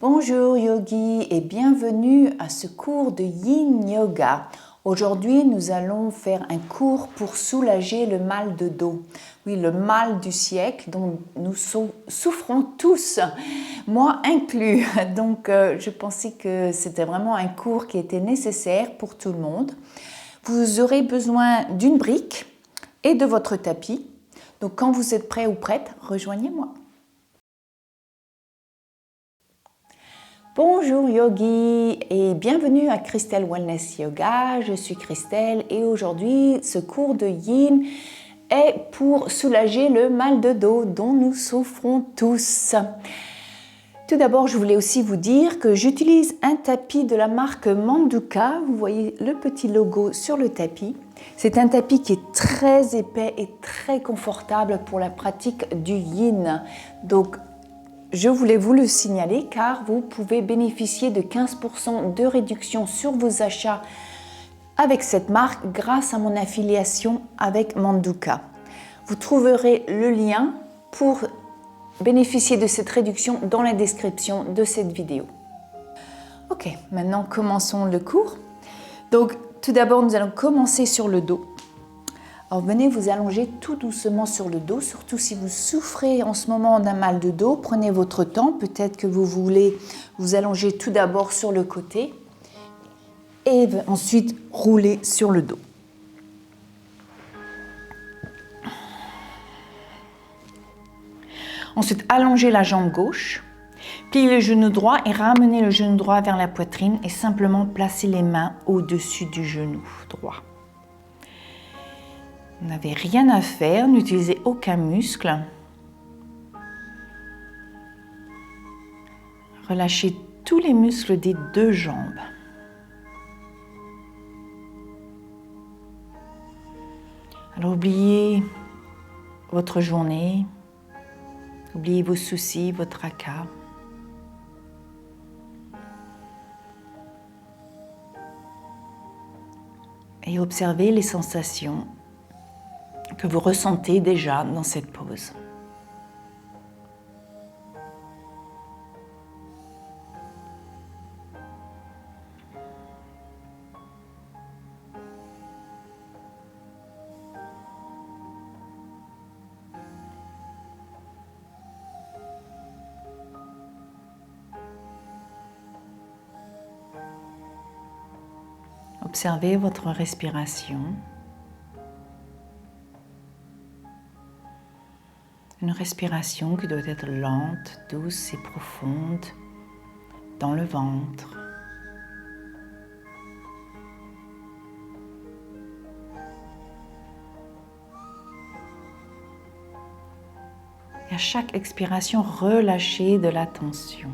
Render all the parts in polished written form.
Bonjour yogi et bienvenue à ce cours de Yin Yoga. Aujourd'hui, nous allons faire un cours pour soulager le mal de dos. Oui, le mal du siècle dont nous souffrons tous, moi inclus. Donc, je pensais que c'était vraiment un cours qui était nécessaire pour tout le monde. Vous aurez besoin d'une brique et de votre tapis. Donc, quand vous êtes prêt ou prête, rejoignez-moi. Bonjour yogi et bienvenue à Christelle Wellness Yoga. Je suis Christelle et aujourd'hui ce cours de Yin est pour soulager le mal de dos dont nous souffrons tous. Tout d'abord, je voulais aussi vous dire que j'utilise un tapis de la marque Manduka. Vous voyez le petit logo sur le tapis. C'est un tapis qui est très épais et très confortable pour la pratique du Yin. Donc, je voulais vous le signaler car vous pouvez bénéficier de 15% de réduction sur vos achats avec cette marque grâce à mon affiliation avec Manduka. Vous trouverez le lien pour bénéficier de cette réduction dans la description de cette vidéo. Ok, maintenant commençons le cours. Donc tout d'abord nous allons commencer sur le dos. Alors venez vous allonger tout doucement sur le dos, surtout si vous souffrez en ce moment d'un mal de dos, prenez votre temps, peut-être que vous voulez vous allonger tout d'abord sur le côté et ensuite rouler sur le dos. Ensuite, allongez la jambe gauche, pliez le genou droit et ramenez le genou droit vers la poitrine et simplement placez les mains au-dessus du genou droit. Vous n'avez rien à faire, n'utilisez aucun muscle. Relâchez tous les muscles des deux jambes. Alors oubliez votre journée, oubliez vos soucis, votre tracas. Et observez les sensations que vous ressentez déjà dans cette pause. Observez votre respiration. Une respiration qui doit être lente, douce et profonde dans le ventre. Et à chaque expiration, relâchez de la tension.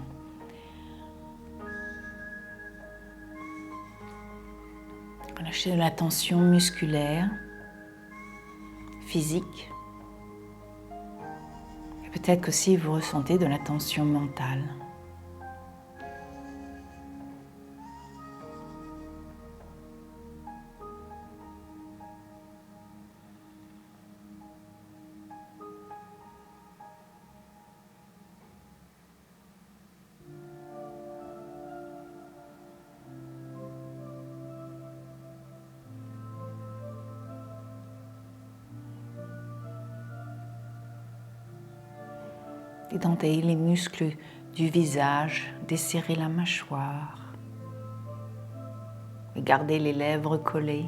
Relâchez de la tension musculaire, physique. Et peut-être que si vous ressentez de la tension mentale. Édentez les muscles du visage, desserrez la mâchoire, gardez les lèvres collées.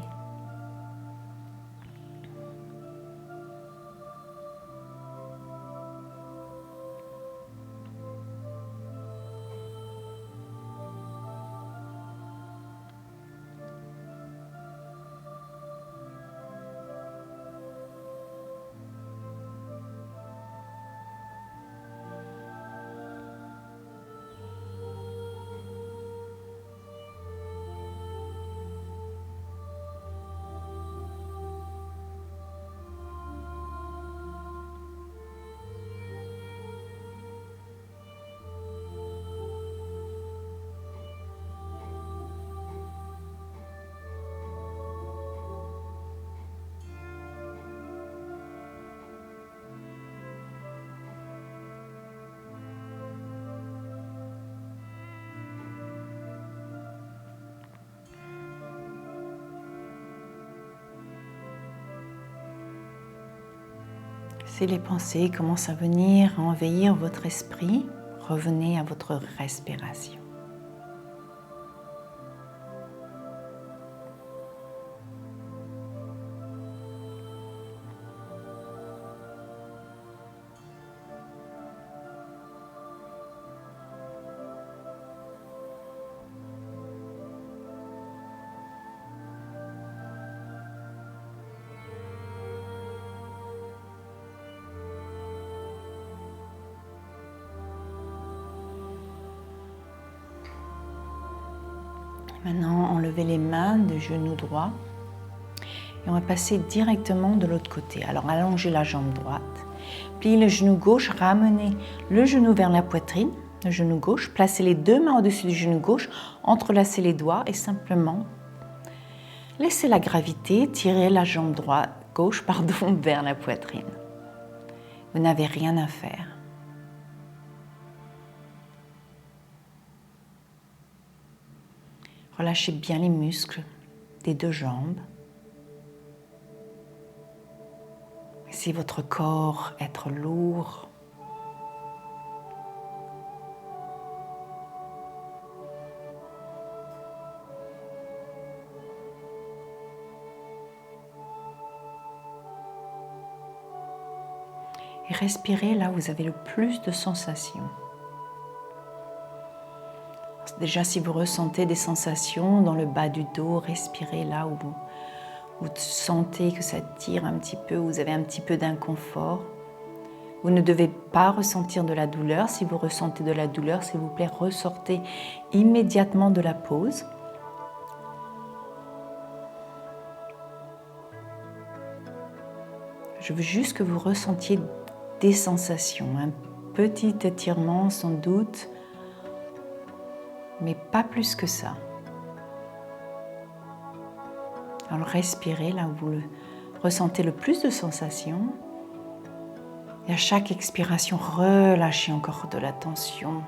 Si les pensées commencent à venir envahir votre esprit, revenez à votre respiration. Maintenant, enlevez les mains du genou droit et on va passer directement de l'autre côté. Alors, allongez la jambe droite, pliez le genou gauche, ramenez le genou vers la poitrine, le genou gauche, placez les deux mains au-dessus du genou gauche, entrelacez les doigts et simplement laissez la gravité tirer la jambe gauche vers la poitrine. Vous n'avez rien à faire. Relâchez bien les muscles des deux jambes. Laissez votre corps être lourd. Et respirez là où vous avez le plus de sensations. Déjà, si vous ressentez des sensations dans le bas du dos, respirez là où vous sentez que ça tire un petit peu, vous avez un petit peu d'inconfort. Vous ne devez pas ressentir de la douleur. Si vous ressentez de la douleur, s'il vous plaît, ressortez immédiatement de la pause. Je veux juste que vous ressentiez des sensations, un petit étirement sans doute, mais pas plus que ça. Alors respirez là où vous ressentez le plus de sensations. Et à chaque expiration, relâchez encore de la tension,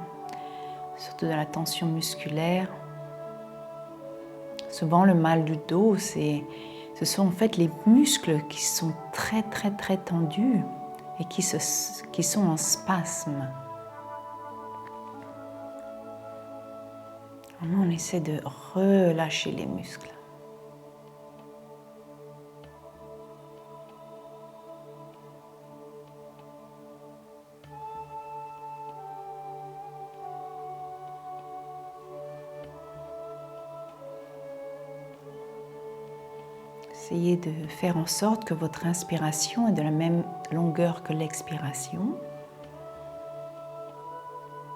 surtout de la tension musculaire. Souvent, le mal du dos, ce sont en fait les muscles qui sont très tendus et qui sont en spasme. On essaie de relâcher les muscles. Essayez de faire en sorte que votre inspiration est de la même longueur que l'expiration.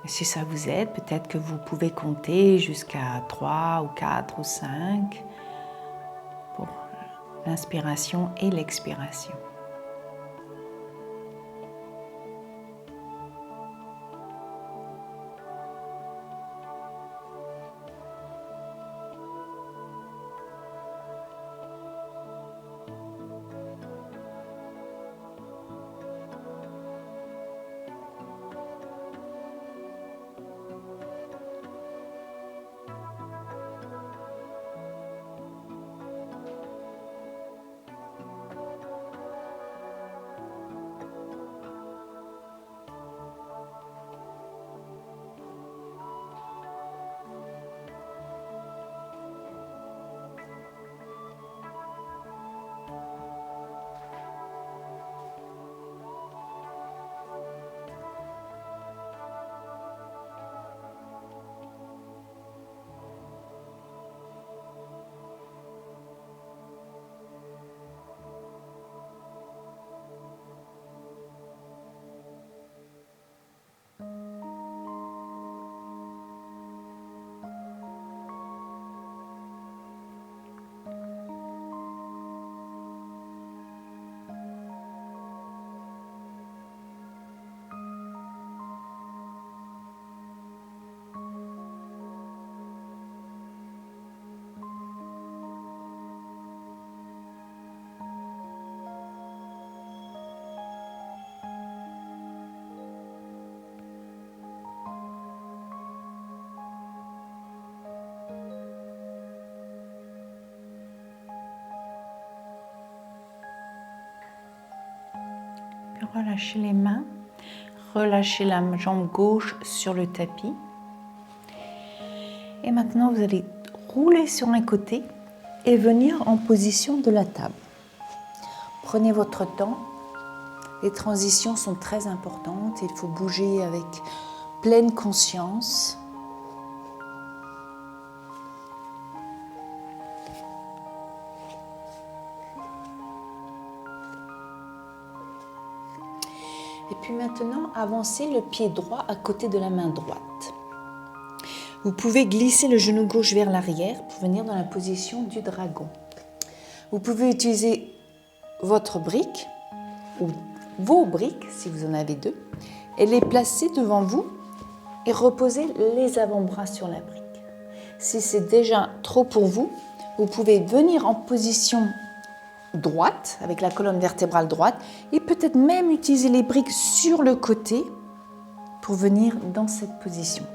Et si ça vous aide, peut-être que vous pouvez compter jusqu'à 3 ou 4 ou 5 pour l'inspiration et l'expiration. relâchez les mains. Relâchez la jambe gauche sur le tapis. Et maintenant, vous allez rouler sur un côté et venir en position de la table. Prenez votre temps. Les transitions sont très importantes. Il faut bouger avec pleine conscience. Et puis maintenant, avancez le pied droit à côté de la main droite. Vous pouvez glisser le genou gauche vers l'arrière pour venir dans la position du dragon. Vous pouvez utiliser votre brique ou vos briques, si vous en avez deux, et les placer devant vous et reposer les avant-bras sur la brique. Si c'est déjà trop pour vous, vous pouvez venir en position droite, avec la colonne vertébrale droite, et peut-être même utiliser les briques sur le côté pour venir dans cette position.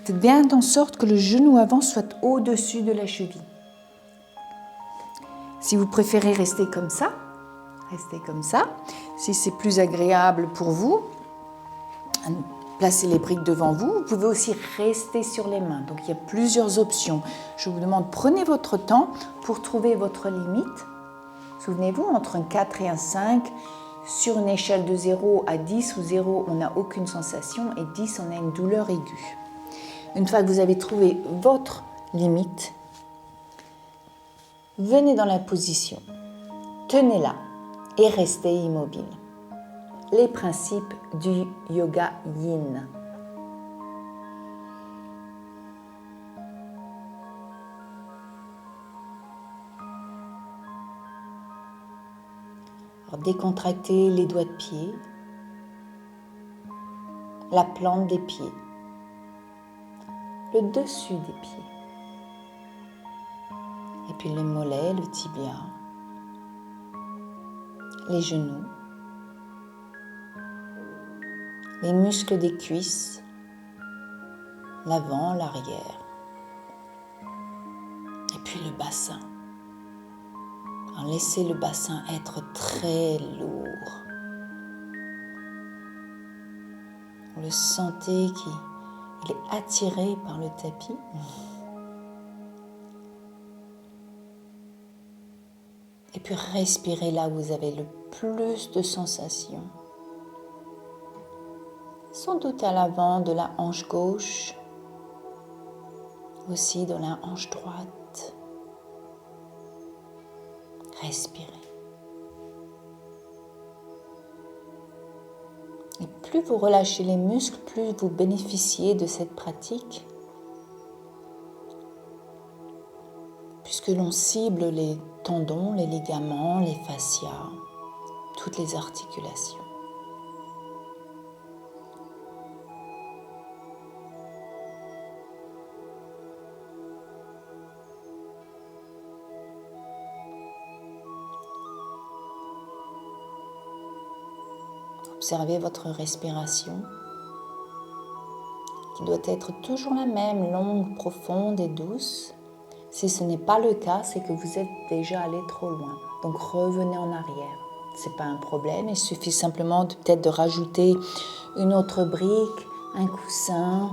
Faites bien en sorte que le genou avant soit au-dessus de la cheville. Si vous préférez rester comme ça, restez comme ça. Si c'est plus agréable pour vous, placez les briques devant vous. Vous pouvez aussi rester sur les mains. Donc il y a plusieurs options. Je vous demande, prenez votre temps pour trouver votre limite. Souvenez-vous, entre un 4 et un 5, sur une échelle de 0 à 10, où 0, on n'a aucune sensation, et 10, on a une douleur aiguë. Une fois que vous avez trouvé votre limite, venez dans la position, tenez-la et restez immobile. Les principes du yoga yin. Alors, décontractez les doigts de pied, la plante des pieds, le dessus des pieds, et puis les mollets, le tibia, les genoux, les muscles des cuisses, l'avant, l'arrière, et puis le bassin. Alors laissez le bassin être très lourd. Vous le sentez qu'il est attiré par le tapis. Et puis respirez là où vous avez le plus de sensations. Sans doute à l'avant de la hanche gauche, aussi dans la hanche droite. Respirez. Et plus vous relâchez les muscles, plus vous bénéficiez de cette pratique. Puisque l'on cible les tendons, les ligaments, les fascias, toutes les articulations. Observez votre respiration, qui doit être toujours la même, longue, profonde et douce. Si ce n'est pas le cas, c'est que vous êtes déjà allé trop loin. Donc revenez en arrière. Ce n'est pas un problème, il suffit simplement peut-être de rajouter une autre brique, un coussin.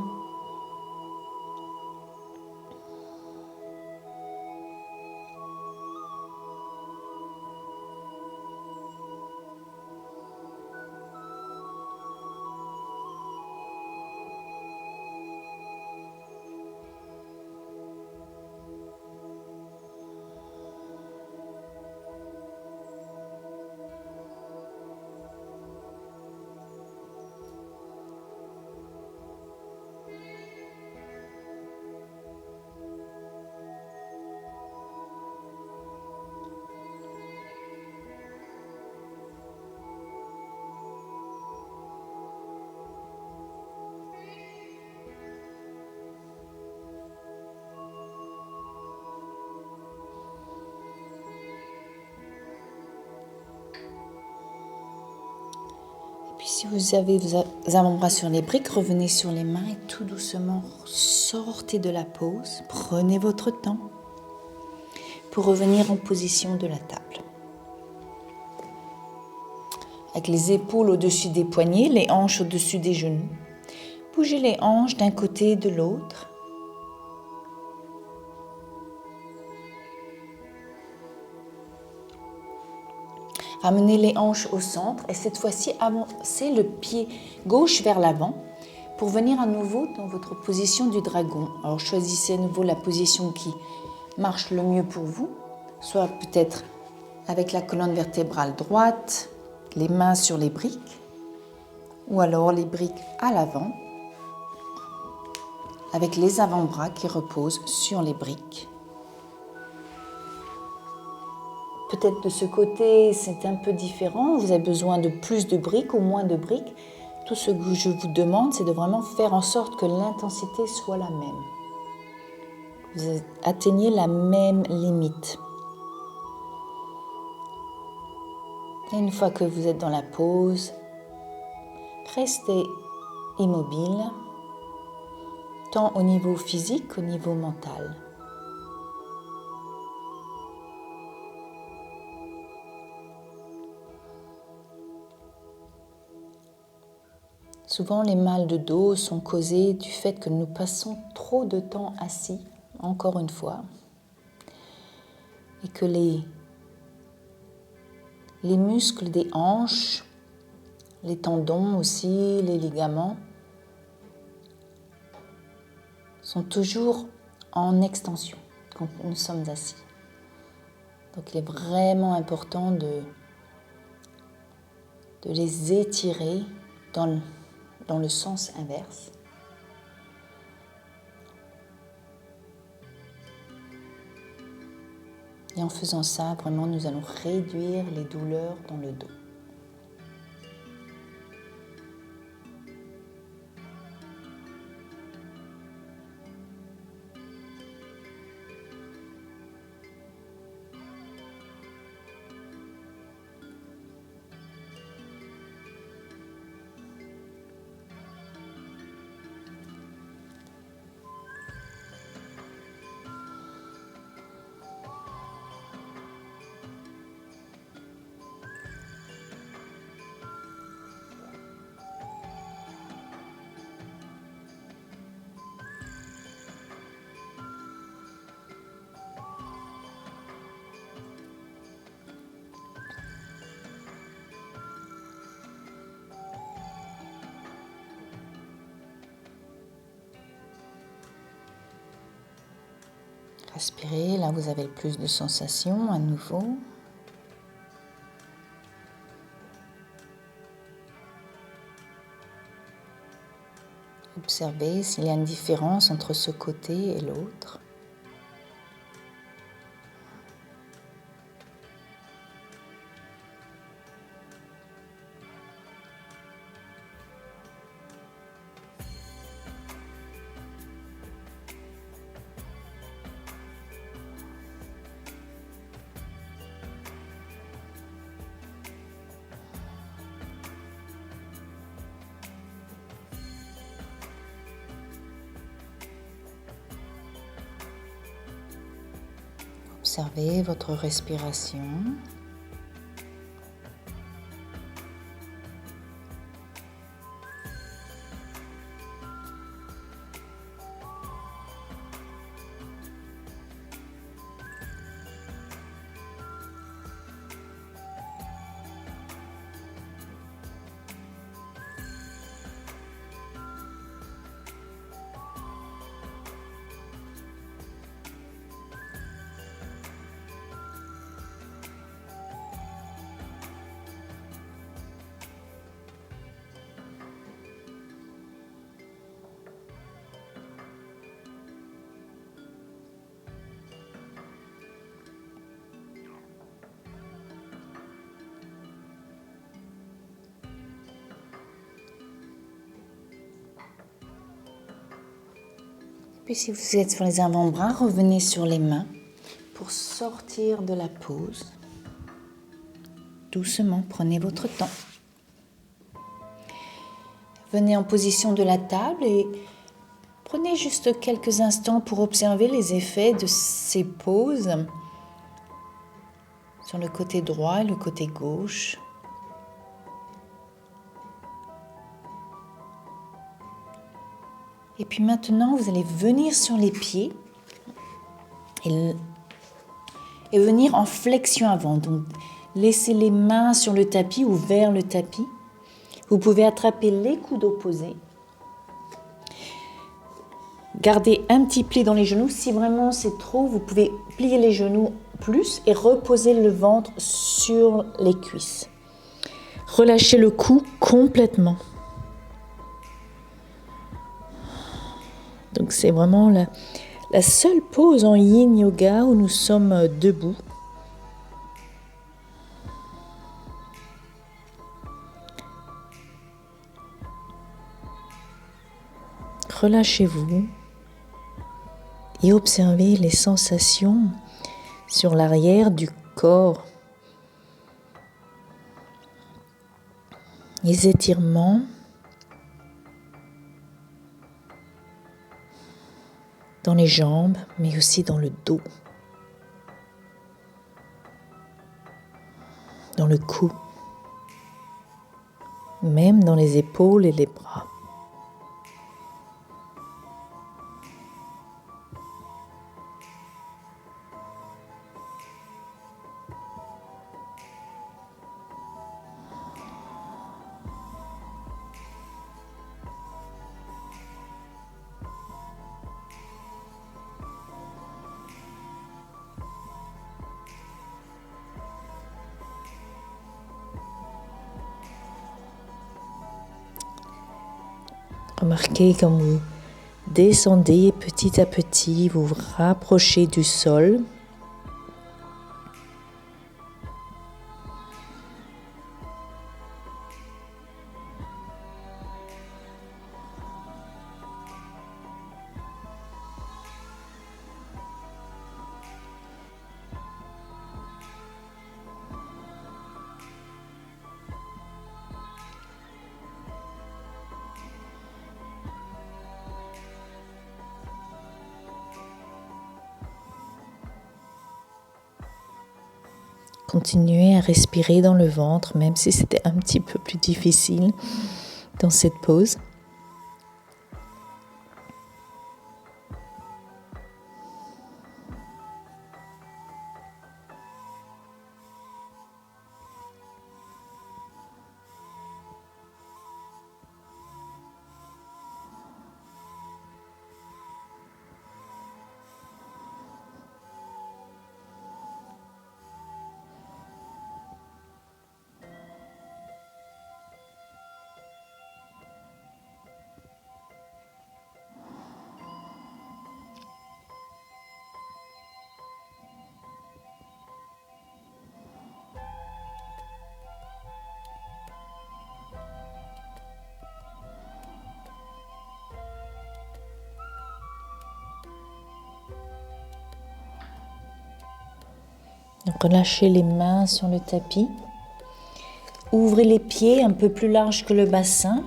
Puis si vous avez vos avant-bras sur les briques, revenez sur les mains et tout doucement sortez de la pause. Prenez votre temps pour revenir en position de la table. avec les épaules au-dessus des poignets, les hanches au-dessus des genoux. Bougez les hanches d'un côté et de l'autre. Ramenez les hanches au centre et cette fois-ci, avancez le pied gauche vers l'avant pour venir à nouveau dans votre position du dragon. Alors choisissez à nouveau la position qui marche le mieux pour vous, soit peut-être avec la colonne vertébrale droite, les mains sur les briques, ou alors les briques à l'avant, avec les avant-bras qui reposent sur les briques. Peut-être de ce côté, c'est un peu différent. Vous avez besoin de plus de briques ou moins de briques. Tout ce que je vous demande, c'est de vraiment faire en sorte que l'intensité soit la même. Vous atteignez la même limite. Et une fois que vous êtes dans la pause, restez immobile, tant au niveau physique qu'au niveau mental. Souvent, les maux de dos sont causés du fait que nous passons trop de temps assis, encore une fois, et que les muscles des hanches, les tendons aussi, les ligaments, sont toujours en extension quand nous sommes assis. Donc il est vraiment important de les étirer dans le sens inverse. Et en faisant ça, vraiment, nous allons réduire les douleurs dans le dos. Respirez, là vous avez le plus de sensations à nouveau. Observez s'il y a une différence entre ce côté et l'autre. Observez votre respiration. Puis si vous êtes sur les avant-bras, revenez sur les mains pour sortir de la pause. Doucement, prenez votre temps. Venez en position de la table et prenez juste quelques instants pour observer les effets de ces pauses sur le côté droit et le côté gauche. Et puis maintenant, vous allez venir sur les pieds et venir en flexion avant. Donc, laissez les mains sur le tapis ou vers le tapis. Vous pouvez attraper les coudes opposés. Gardez un petit pli dans les genoux. Si vraiment c'est trop, vous pouvez plier les genoux plus et reposer le ventre sur les cuisses. Relâchez le cou complètement. Donc c'est vraiment la seule pose en yin yoga où nous sommes debout. Relâchez-vous et observez les sensations sur l'arrière du corps. Les étirements. Dans les jambes, mais aussi dans le dos, dans le cou, même dans les épaules et les bras. Remarquez comme vous descendez petit à petit, vous vous rapprochez du sol. Continuez à respirer dans le ventre, même si c'était un petit peu plus difficile dans cette pause. Donc relâchez les mains sur le tapis. Ouvrez les pieds un peu plus larges que le bassin,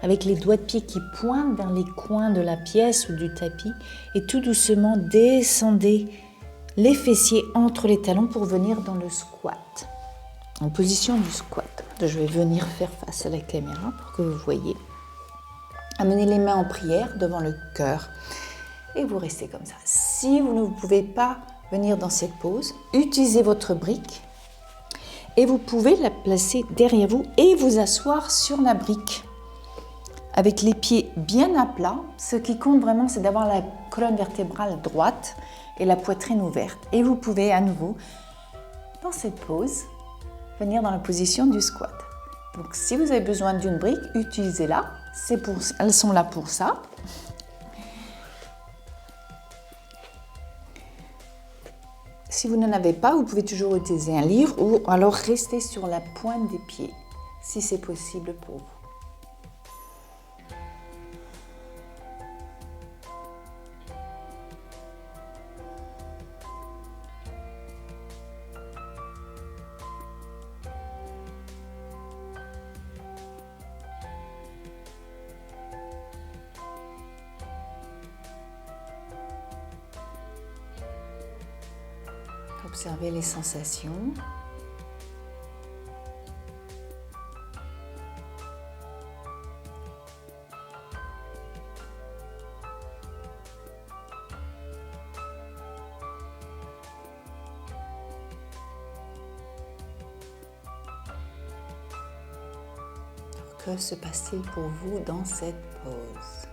avec les doigts de pied qui pointent vers les coins de la pièce ou du tapis. Et tout doucement, descendez les fessiers entre les talons pour venir dans le squat, en position du squat. Je vais venir faire face à la caméra pour que vous voyez. Amenez les mains en prière devant le cœur et vous restez comme ça. Si vous ne pouvez pas venir dans cette pose, utilisez votre brique et vous pouvez la placer derrière vous et vous asseoir sur la brique avec les pieds bien à plat. Ce qui compte vraiment, c'est d'avoir la colonne vertébrale droite et la poitrine ouverte. Et vous pouvez à nouveau, dans cette pose, venir dans la position du squat. Donc si vous avez besoin d'une brique, utilisez-la. Elles sont là pour ça. Si vous n'en avez pas, vous pouvez toujours utiliser un livre ou alors rester sur la pointe des pieds, si c'est possible pour vous. Observez les sensations. que se passe-t-il pour vous dans cette pause?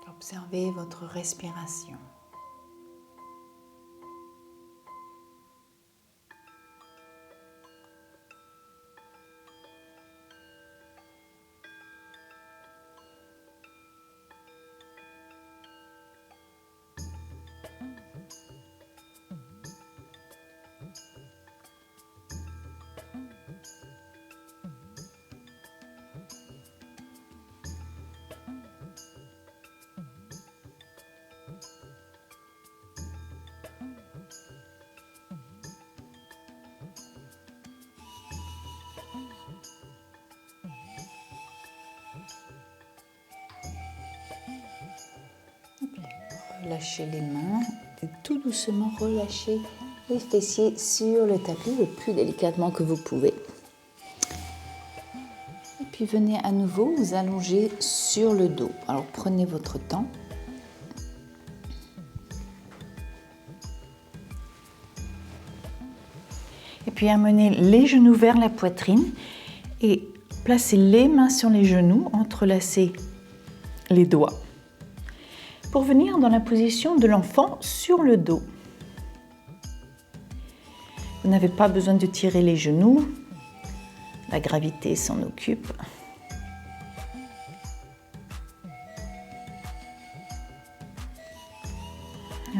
Observez votre respiration. Relâchez les mains et tout doucement relâchez les fessiers sur le tapis le plus délicatement que vous pouvez. Et puis venez à nouveau vous allonger sur le dos. Alors prenez votre temps. Et puis amenez les genoux vers la poitrine et placez les mains sur les genoux, entrelacez les doigts pour venir dans la position de l'enfant sur le dos. Vous n'avez pas besoin de tirer les genoux, la gravité s'en occupe.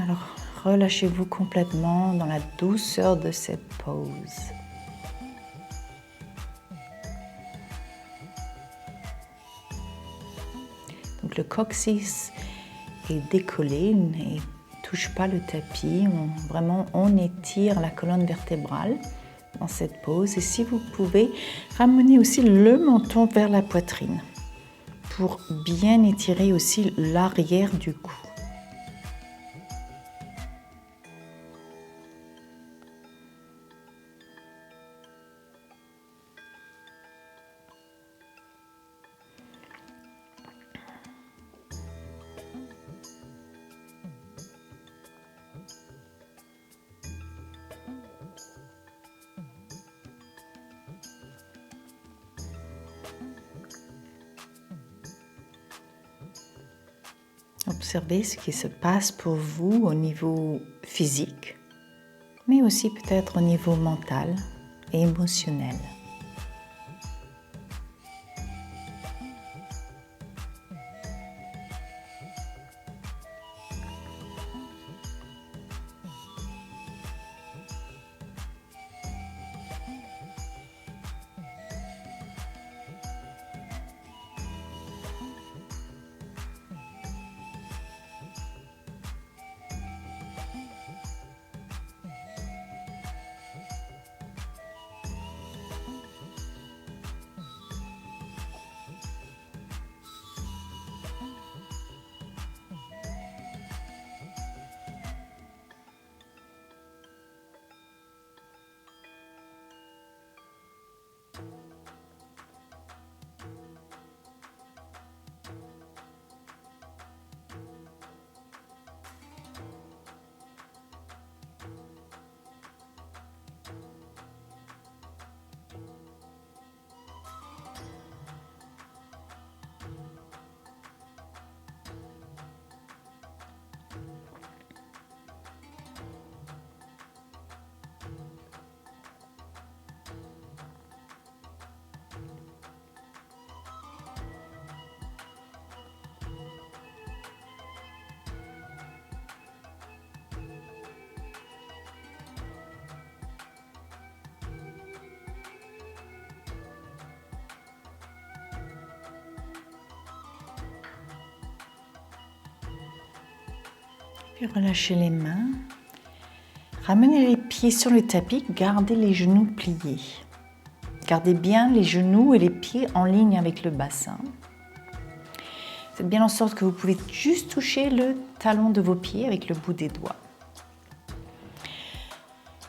Alors, relâchez-vous complètement dans la douceur de cette pause. Donc le coccyx est décollé, ne touche pas le tapis. On étire la colonne vertébrale dans cette pose. Et si vous pouvez, ramener aussi le menton vers la poitrine pour bien étirer aussi l'arrière du cou. Observez ce qui se passe pour vous au niveau physique, mais aussi peut-être au niveau mental et émotionnel. Puis relâchez les mains. Ramenez les pieds sur le tapis, gardez les genoux pliés. Gardez bien les genoux et les pieds en ligne avec le bassin. Faites bien en sorte que vous pouvez juste toucher le talon de vos pieds avec le bout des doigts.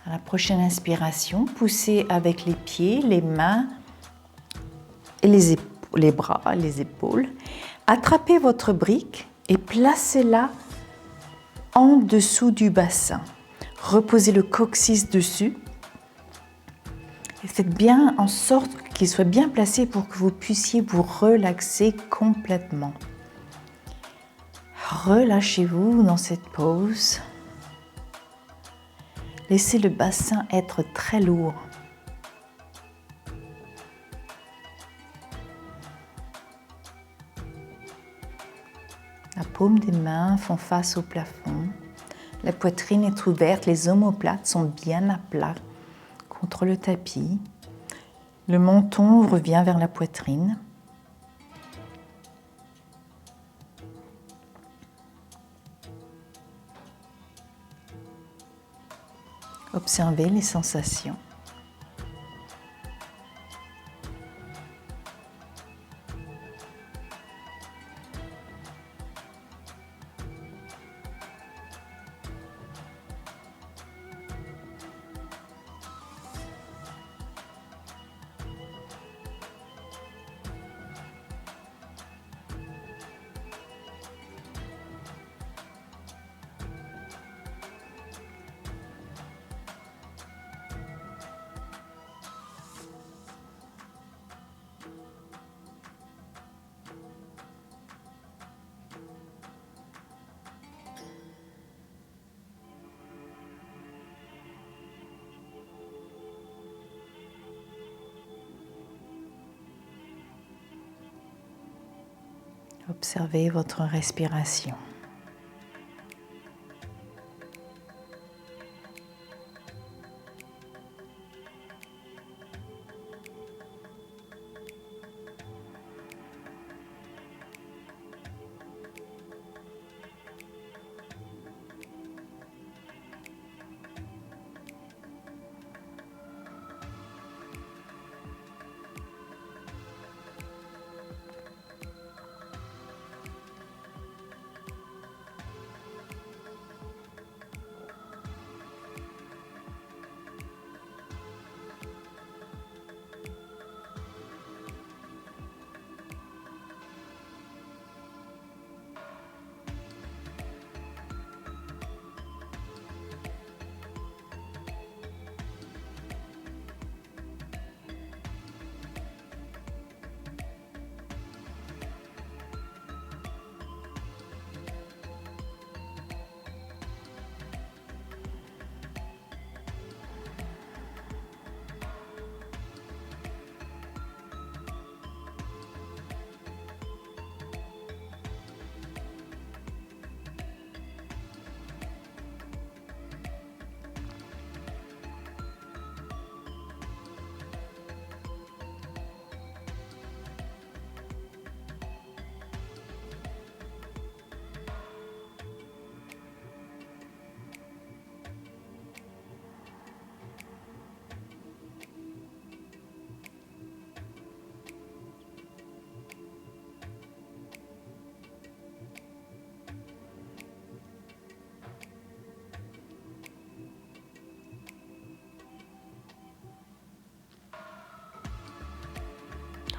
À la prochaine inspiration, poussez avec les pieds, les mains et les bras, les épaules. Attrapez votre brique et placez-la en dessous du bassin. Reposez le coccyx dessus et faites bien en sorte qu'il soit bien placé pour que vous puissiez vous relaxer complètement. Relâchez-vous dans cette pose. Laissez le bassin être très lourd. La paume des mains font face au plafond. La poitrine est ouverte, les omoplates sont bien à plat contre le tapis. Le menton revient vers la poitrine. Observez les sensations. Observez votre respiration.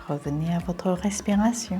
Revenez à votre respiration.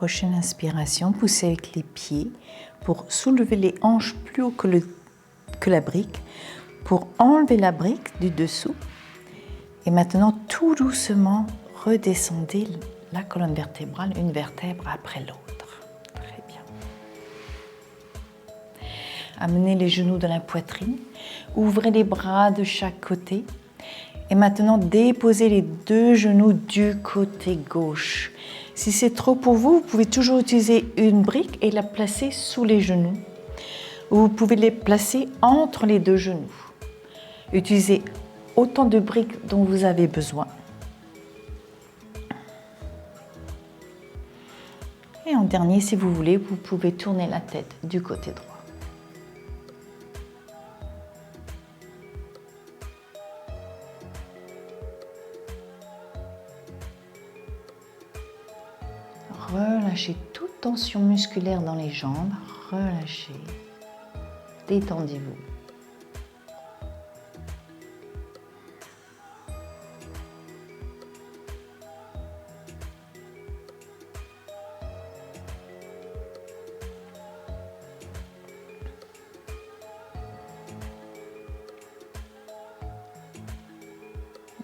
prochaine inspiration, poussez avec les pieds pour soulever les hanches plus haut que la brique, pour enlever la brique du dessous. Et maintenant, tout doucement, redescendez la colonne vertébrale, une vertèbre après l'autre. Très bien. Amenez les genoux dans la poitrine, ouvrez les bras de chaque côté. Et maintenant, déposez les deux genoux du côté gauche. Si c'est trop pour vous, vous pouvez toujours utiliser une brique et la placer sous les genoux. Ou vous pouvez les placer entre les deux genoux. Utilisez autant de briques dont vous avez besoin. Et en dernier, si vous voulez, vous pouvez tourner la tête du côté droit. Relâchez toute tension musculaire dans les jambes. Relâchez. Détendez-vous.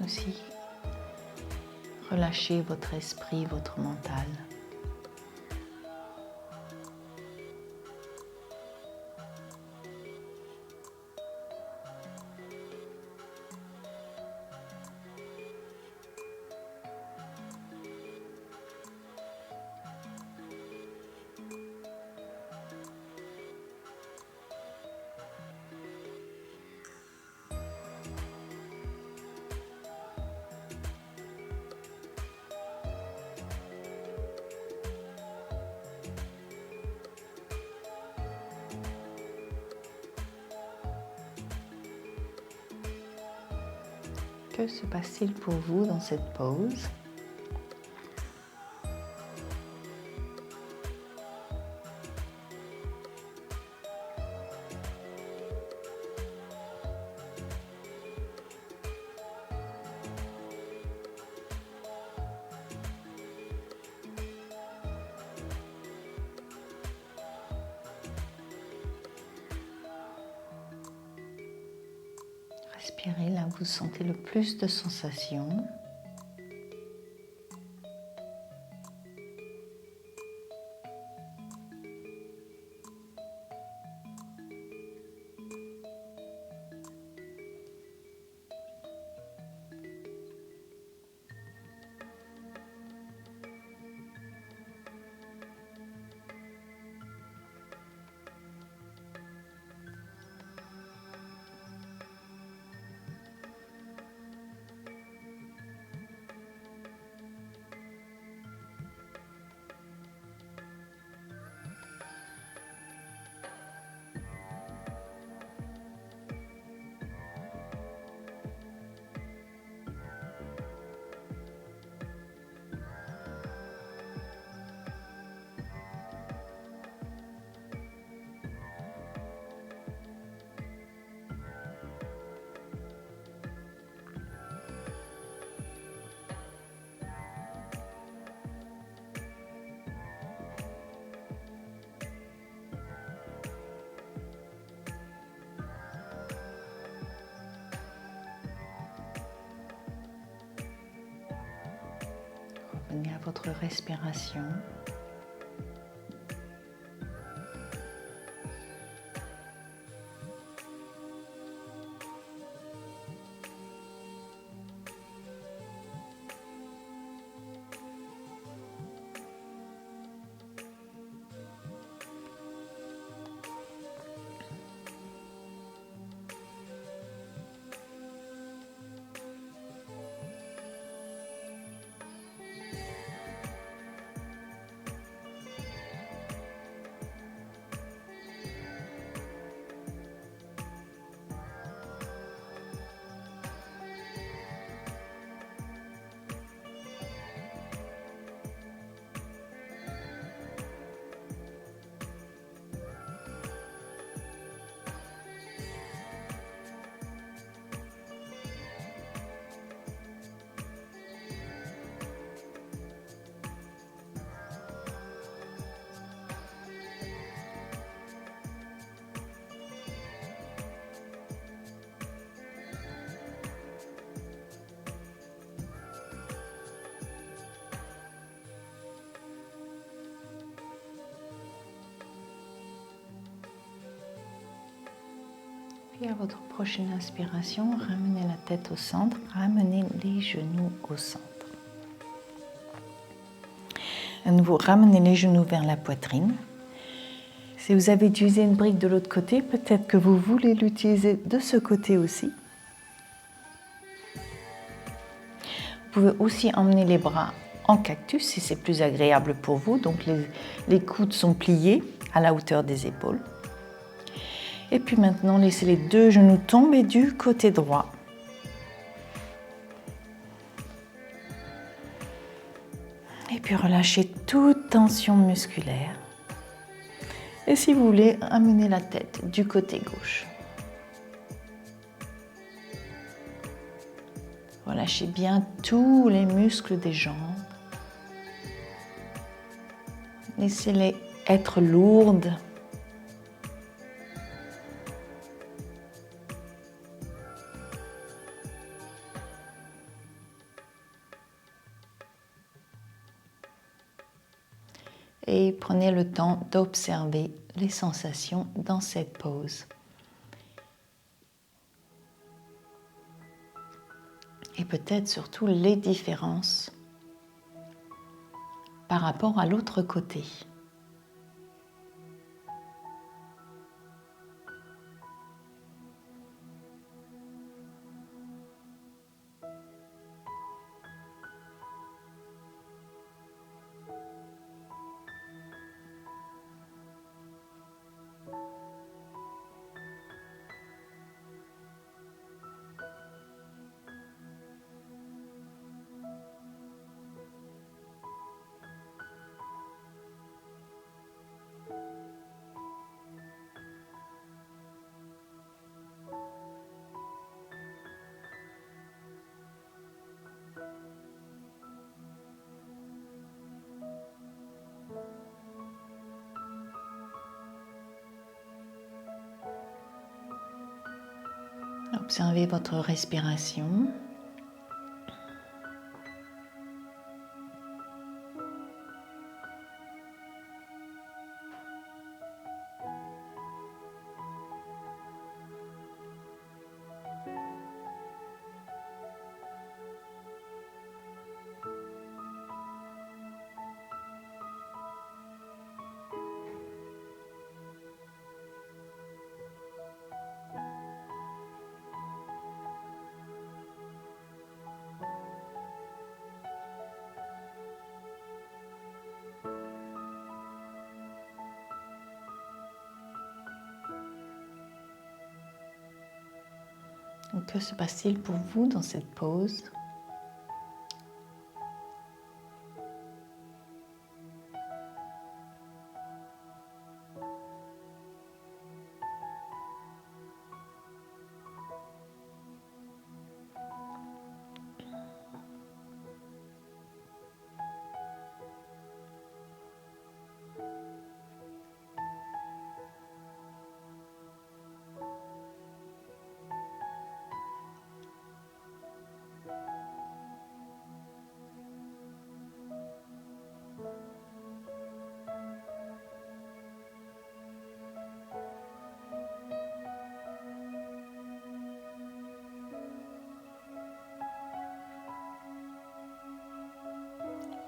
Aussi, relâchez votre esprit, votre mental. Que se passe-t-il pour vous dans cette pause ? Respirez là où vous sentez le plus de sensations. Revenez à votre respiration. Puis à votre prochaine inspiration, ramenez la tête au centre, ramenez les genoux au centre. À nouveau, ramenez les genoux vers la poitrine. Si vous avez utilisé une brique de l'autre côté, peut-être que vous voulez l'utiliser de ce côté aussi. Vous pouvez aussi emmener les bras en cactus si c'est plus agréable pour vous. Donc les coudes sont pliés à la hauteur des épaules. Et puis maintenant, laissez les deux genoux tomber du côté droit. Et puis relâchez toute tension musculaire. Et si vous voulez, amenez la tête du côté gauche. Relâchez bien tous les muscles des jambes. Laissez-les être lourdes. Et prenez le temps d'observer les sensations dans cette pose. Et peut-être surtout les différences par rapport à l'autre côté. Observez votre respiration. Donc, que se passe-t-il pour vous dans cette pause ?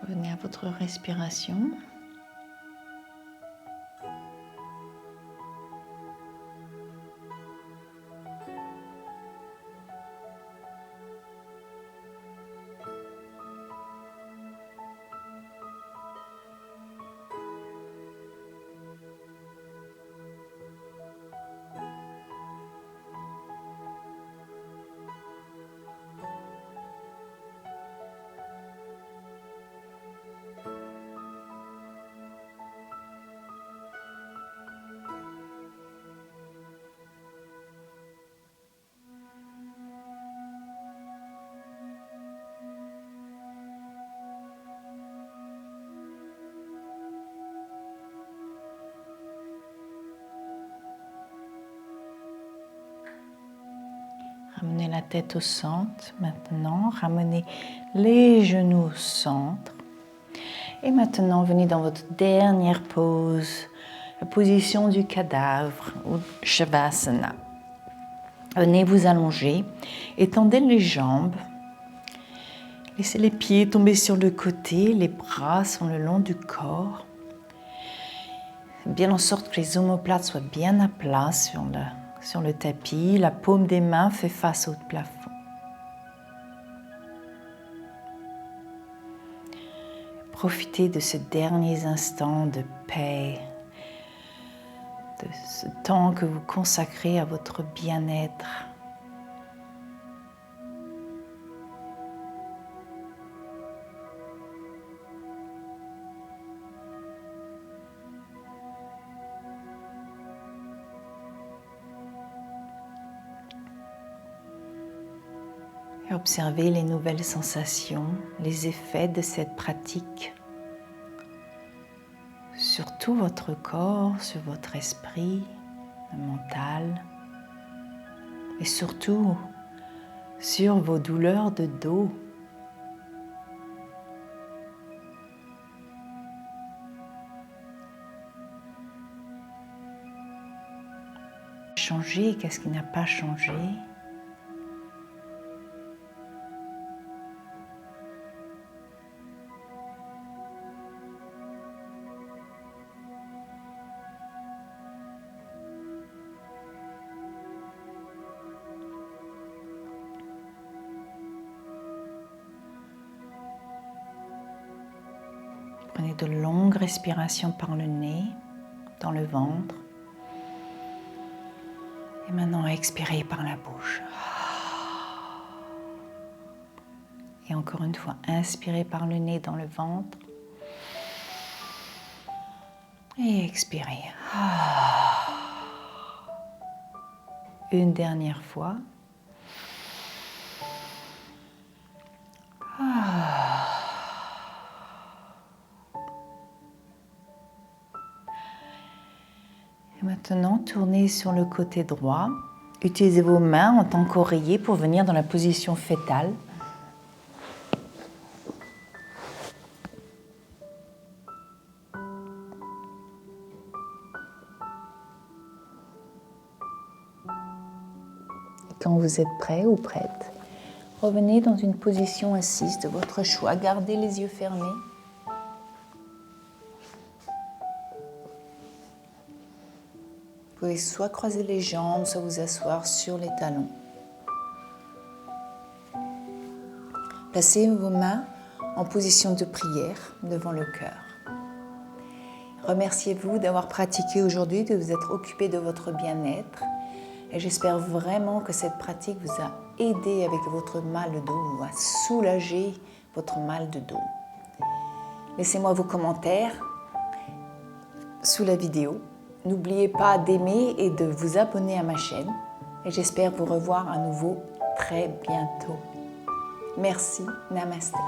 Revenez à votre respiration. Ramenez la tête au centre maintenant, ramenez les genoux au centre. Et maintenant, venez dans votre dernière pose, la position du cadavre ou Shavasana. Venez vous allonger, étendez les jambes, laissez les pieds tomber sur le côté, les bras sont le long du corps. Bien en sorte que les omoplates soient bien à plat sur le tapis, la paume des mains fait face au plafond. Profitez de ces derniers instants de paix, de ce temps que vous consacrez à votre bien-être. Et observez les nouvelles sensations, les effets de cette pratique sur tout votre corps, sur votre esprit, le mental, et surtout sur vos douleurs de dos. Changer, qu'est-ce qui n'a pas changé? Prenez de longues respirations par le nez, dans le ventre. Et maintenant, expirez par la bouche. Et encore une fois, inspirez par le nez dans le ventre. Et expirez. Une dernière fois. Et maintenant, tournez sur le côté droit. Utilisez vos mains en tant qu'oreiller pour venir dans la position fétale. Quand vous êtes prêt ou prête, revenez dans une position assise de votre choix. Gardez les yeux fermés. Vous pouvez soit croiser les jambes, soit vous asseoir sur les talons. Placez vos mains en position de prière devant le cœur. Remerciez-vous d'avoir pratiqué aujourd'hui, de vous être occupé de votre bien-être. Et j'espère vraiment que cette pratique vous a aidé avec votre mal de dos ou à soulager votre mal de dos. Laissez-moi vos commentaires sous la vidéo. N'oubliez pas d'aimer et de vous abonner à ma chaîne. Et j'espère vous revoir à nouveau très bientôt. Merci, namasté.